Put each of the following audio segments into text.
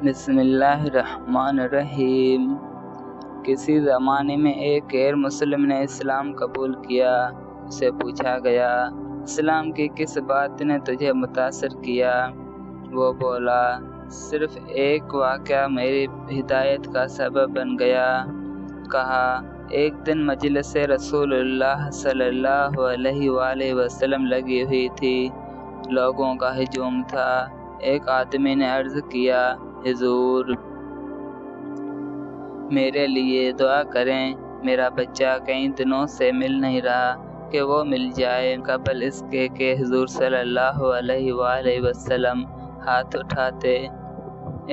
بسم اللہ الرحمن الرحیم۔ کسی زمانے میں ایک غیر مسلم نے اسلام قبول کیا۔ اسے پوچھا گیا، اسلام کی کس بات نے تجھے متاثر کیا؟ وہ بولا، صرف ایک واقعہ میری ہدایت کا سبب بن گیا۔ کہا، ایک دن مجلس رسول اللہ صلی اللہ علیہ وآلہ وسلم لگی ہوئی تھی، لوگوں کا ہجوم تھا۔ ایک آدمی نے عرض کیا، حضور میرے لیے دعا کریں، میرا بچہ کئی دنوں سے مل نہیں رہا کہ وہ مل جائے۔ قبل اس کے کہ حضور صلی اللہ علیہ وآلہ وسلم ہاتھ اٹھاتے،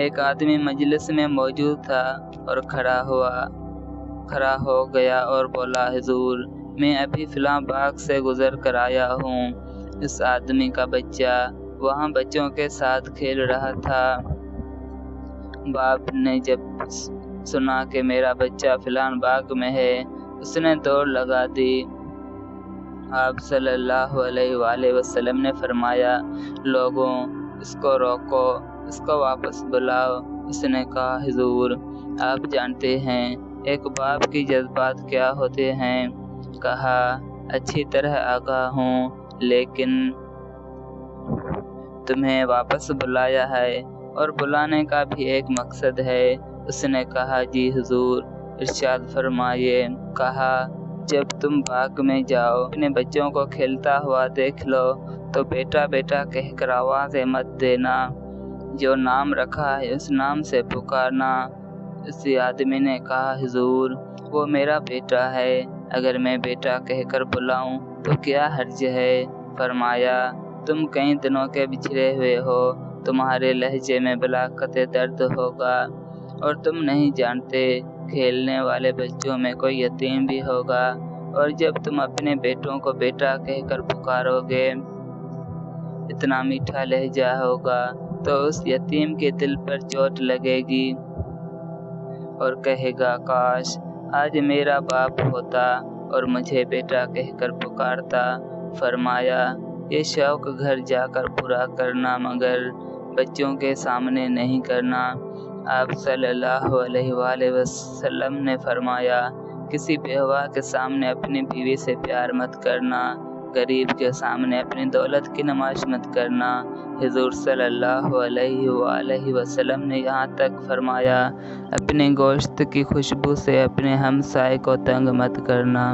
ایک آدمی مجلس میں موجود تھا اور کھڑا ہو گیا اور بولا، حضور میں ابھی فلاں باغ سے گزر کر آیا ہوں۔ اس آدمی کا بچہ وہاں بچوں کے ساتھ کھیل رہا تھا۔ باپ نے جب سنا کہ میرا بچہ فلاں باغ میں ہے، اس نے دوڑ لگا دی۔ آپ صلی اللہ علیہ وآلہ وسلم نے فرمایا، لوگوں اس کو روکو، اس کو واپس بلاؤ۔ اس نے کہا، حضور آپ جانتے ہیں ایک باپ کی جذبات کیا ہوتے ہیں؟ کہا، اچھی طرح آگاہ ہوں، لیکن تمہیں واپس بلایا ہے اور بلانے کا بھی ایک مقصد ہے۔ اس نے کہا، جی حضور ارشاد فرمائیے۔ کہا، جب تم باغ میں جاؤ، اپنے بچوں کو کھیلتا ہوا دیکھ لو تو بیٹا بیٹا کہہ کر آوازیں مت دینا، جو نام رکھا ہے اس نام سے پکارنا۔ اسی آدمی نے کہا، حضور وہ میرا بیٹا ہے، اگر میں بیٹا کہہ کر بلاؤں تو کیا حرج ہے؟ فرمایا، تم کئی دنوں کے بچھڑے ہوئے ہو، تمہارے لہجے میں بلاکت درد ہوگا، اور تم نہیں جانتے کھیلنے والے بچوں میں کوئی یتیم بھی ہوگا، اور جب تم اپنے بیٹوں کو بیٹا کہہ کر پکارو گے، اتنا میٹھا لہجہ ہوگا تو اس یتیم کے دل پر چوٹ لگے گی اور کہے گا، کاش آج میرا باپ ہوتا اور مجھے بیٹا کہہ کر پکارتا۔ فرمایا، یہ شوق گھر جا کر پورا کرنا، مگر بچوں کے سامنے نہیں کرنا۔ آپ صلی اللہ علیہ وآلہ وسلم نے فرمایا، کسی بیوہ کے سامنے اپنی بیوی سے پیار مت کرنا، غریب کے سامنے اپنی دولت کی نمائش مت کرنا۔ حضور صلی اللہ علیہ وآلہ وسلم نے یہاں تک فرمایا، اپنے گوشت کی خوشبو سے اپنے ہمسائے کو تنگ مت کرنا۔